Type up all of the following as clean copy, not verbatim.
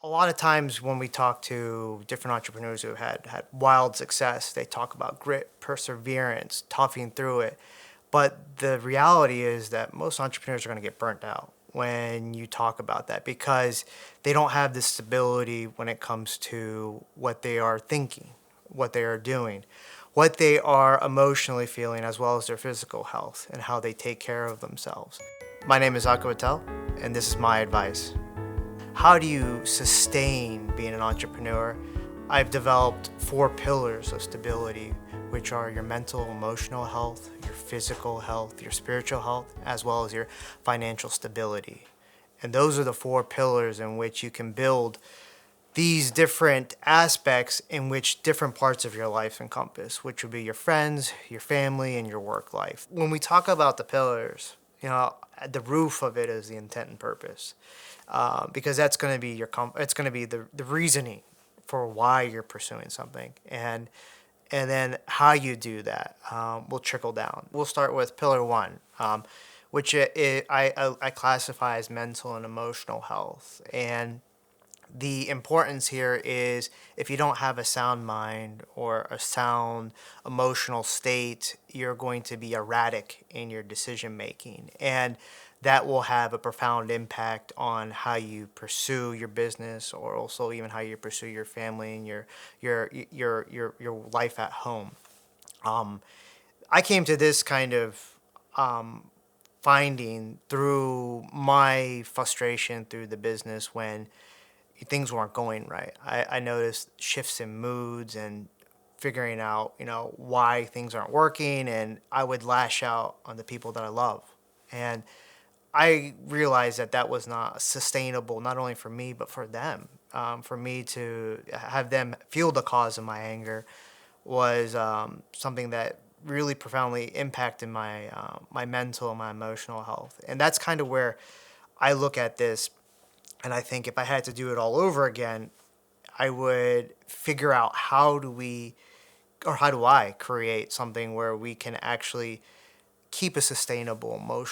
A lot of times when we talk to different entrepreneurs who have had wild success, they talk about grit, perseverance, toughing through it. But the reality is that most entrepreneurs are going to get burnt out when you talk about that because they don't have the stability when it comes to what they are thinking, what they are doing, what they are emotionally feeling, as well as their physical health and how they take care of themselves. My name is Ankit Patel, and this is my advice. How do you sustain being an entrepreneur? I've developed four pillars of stability, which are your mental, emotional health, your physical health, your spiritual health, as well as your financial stability. And those are the four pillars in which you can build these different aspects in which different parts of your life encompass, which would be your friends, your family, and your work life. When we talk about the pillars, the roof of it is the intent and purpose, because that's going to be it's going to be the reasoning for why you're pursuing something, and then how you do that will trickle down. We'll start with pillar one, which I classify as mental and emotional health, and the importance here is if you don't have a sound mind or a sound emotional state, you're going to be erratic in your decision making. And that will have a profound impact on how you pursue your business or also even how you pursue your family and your life at home. Um, I came to this kind of finding through my frustration through the business when things weren't going right. I noticed shifts in moods and figuring out, why things aren't working, and I would lash out on the people that I love. And I realized that that was not sustainable, not only for me, but for them. For me to have them feel the cause of my anger was something that really profoundly impacted my mental and my emotional health. And that's kind of where I look at this, and I think if I had to do it all over again, I would figure out how do I create something where we can actually keep a sustainable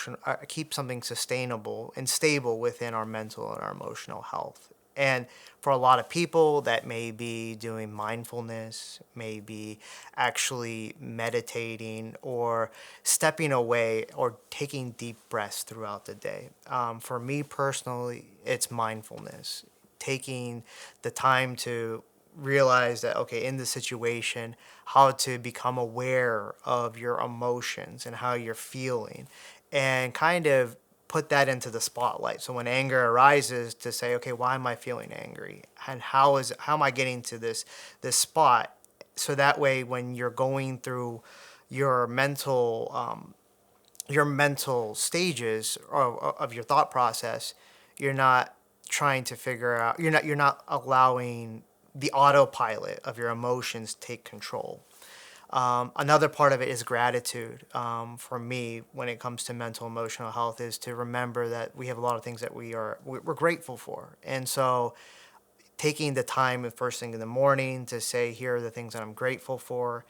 keep something sustainable and stable within our mental and our emotional health. And for a lot of people, that may be doing mindfulness, maybe actually meditating or stepping away or taking deep breaths throughout the day. For me personally, it's mindfulness, taking the time to realize that, okay, in the situation, how to become aware of your emotions and how you're feeling, and kind of put that into the spotlight. So when anger arises, to say, okay, why am I feeling angry, and how am I getting to this spot, so that way when you're going through your mental stages of your thought process, you're not trying to figure out, you're not allowing the autopilot of your emotions take control. Another part of it is gratitude. For me, when it comes to mental emotional health, is to remember that we have a lot of things that we're grateful for, and so taking the time the first thing in the morning to say, here are the things that I'm grateful for.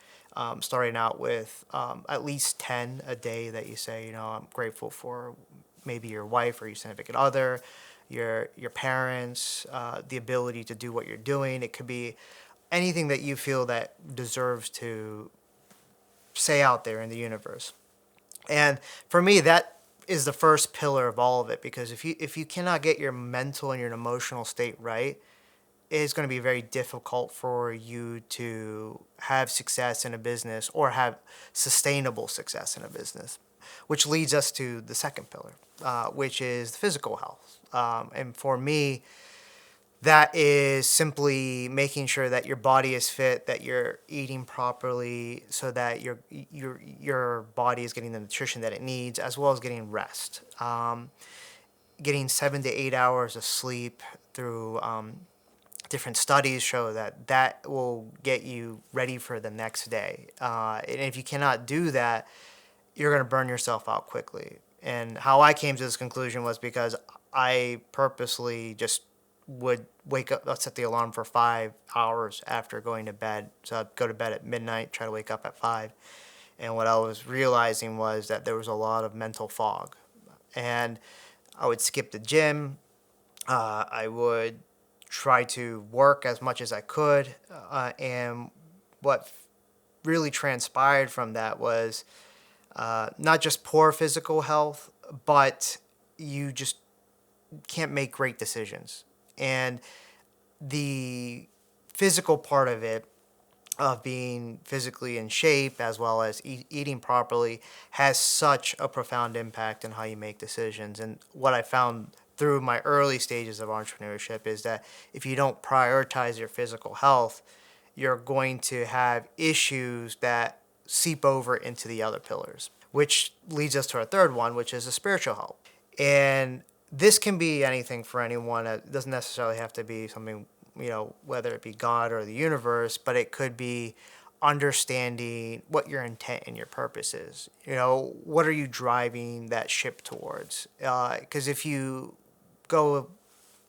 Starting out with at least 10 a day that you say, I'm grateful for maybe your wife or your significant other, your parents, the ability to do what you're doing. It could be anything that you feel that deserves to say out there in the universe. And for me, that is the first pillar of all of it, because if you cannot get your mental and your emotional state right, it's going to be very difficult for you to have success in a business or have sustainable success in a business, which leads us to the second pillar, which is physical health. And for me, that is simply making sure that your body is fit, that you're eating properly, so that your body is getting the nutrition that it needs, as well as getting rest. Getting 7 to 8 hours of sleep through different studies show that that will get you ready for the next day. And if you cannot do that, you're going to burn yourself out quickly. And how I came to this conclusion was because I purposely just would wake up, I'd set the alarm for 5 hours after going to bed. So I'd go to bed at midnight, try to wake up at 5. And what I was realizing was that there was a lot of mental fog. And I would skip the gym. I would try to work as much as I could. And what really transpired from that was not just poor physical health, but you just can't make great decisions. And the physical part of it, of being physically in shape as well as eating properly, has such a profound impact on how you make decisions. And what I found through my early stages of entrepreneurship is that if you don't prioritize your physical health, you're going to have issues that seep over into the other pillars, which leads us to our third one, which is the spiritual health. And this can be anything for anyone. It doesn't necessarily have to be something, whether it be God or the universe, but it could be understanding what your intent and your purpose is. What are you driving that ship towards? Because if you go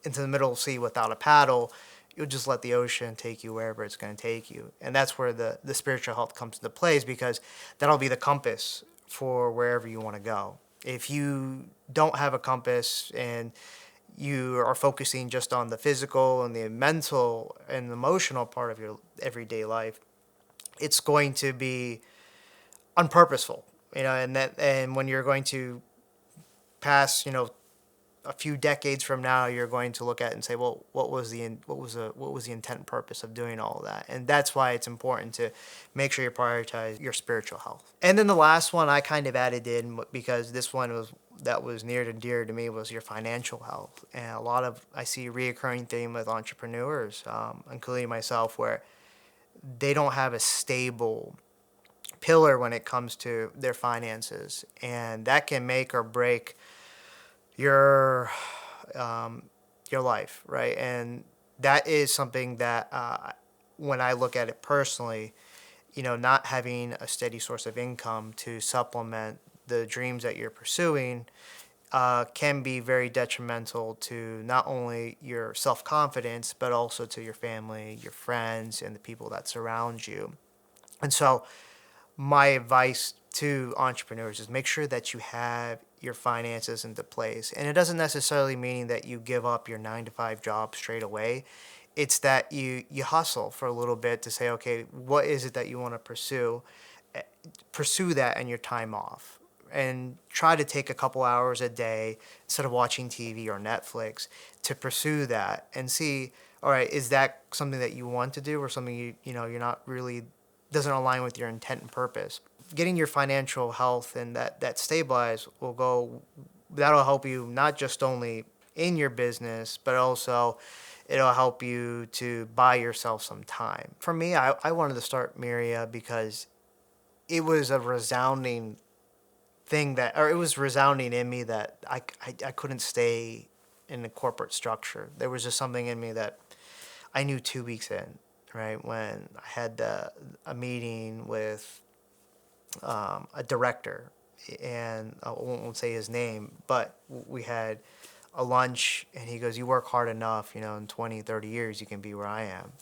into the middle of the sea without a paddle, you'll just let the ocean take you wherever it's going to take you. And that's where the spiritual health comes into place, because that'll be the compass for wherever you want to go. If you don't have a compass and you are focusing just on the physical and the mental and emotional part of your everyday life, it's going to be unpurposeful. And when you're going to pass, a few decades from now, you're going to look at it and say, well, what was the intent and purpose of doing all of that? And that's why it's important to make sure you prioritize your spiritual health. And then the last one I kind of added in, because this one was near and dear to me, was your financial health. And I see a reoccurring theme with entrepreneurs, including myself, where they don't have a stable pillar when it comes to their finances, and that can make or break your your life, right? And that is something that when I look at it personally, not having a steady source of income to supplement the dreams that you're pursuing can be very detrimental to not only your self-confidence, but also to your family, your friends, and the people that surround you. And so my advice to entrepreneurs is make sure that you have your finances into place. And it doesn't necessarily mean that you give up your 9 to 5 job straight away. It's that you hustle for a little bit to say, okay, what is it that you want to pursue? Pursue that in your time off. And try to take a couple hours a day instead of watching TV or Netflix to pursue that and see, all right, is that something that you want to do, or something you're not really, doesn't align with your intent and purpose? Getting your financial health and that stabilized that'll help you not just only in your business, but also it'll help you to buy yourself some time. For me, I wanted to start Miria because it was a resounding it was resounding in me that I couldn't stay in the corporate structure. There was just something in me that I knew 2 weeks in, right, when I had a meeting with a director, and I won't say his name, but we had a lunch, and he goes, you work hard enough, in 20, 30 years, you can be where I am.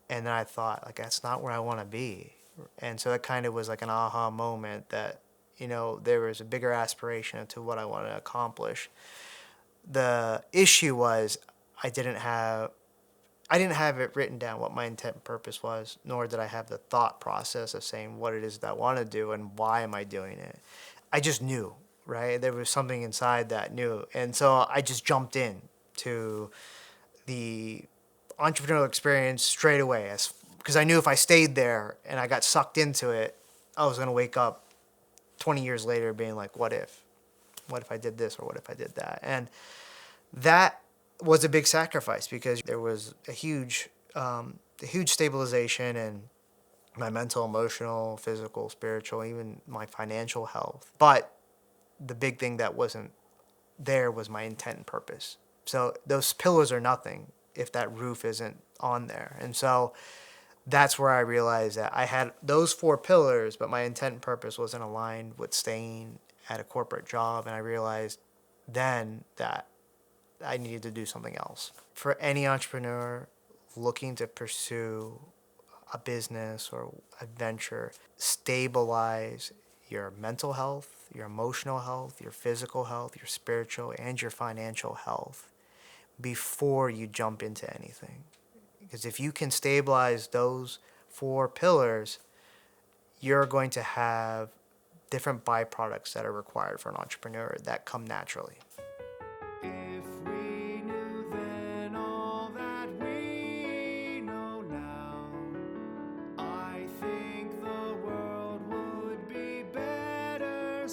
And then I thought, like, that's not where I want to be. And so that kind of was like an aha moment that, there was a bigger aspiration to what I wanted to accomplish. The issue was I didn't have it written down what my intent and purpose was, nor did I have the thought process of saying what it is that I want to do and why am I doing it. I just knew, right? There was something inside that knew. And so I just jumped in to the entrepreneurial experience straight away, because I knew if I stayed there and I got sucked into it, I was going to wake up 20 years later being like, what if? What if I did this, or what if I did that? And that was a big sacrifice, because there was a huge stabilization in my mental, emotional, physical, spiritual, even my financial health. But the big thing that wasn't there was my intent and purpose. So those pillars are nothing if that roof isn't on there. And so that's where I realized that I had those 4 pillars, but my intent and purpose wasn't aligned with staying at a corporate job. And I realized then that I needed to do something else. For any entrepreneur looking to pursue a business or a venture, stabilize your mental health, your emotional health, your physical health, your spiritual, and your financial health. before you jump into anything. Because if you can stabilize those four pillars, you're going to have different byproducts that are required for an entrepreneur that come naturally. If we knew then all that we know now, I think the world would be better.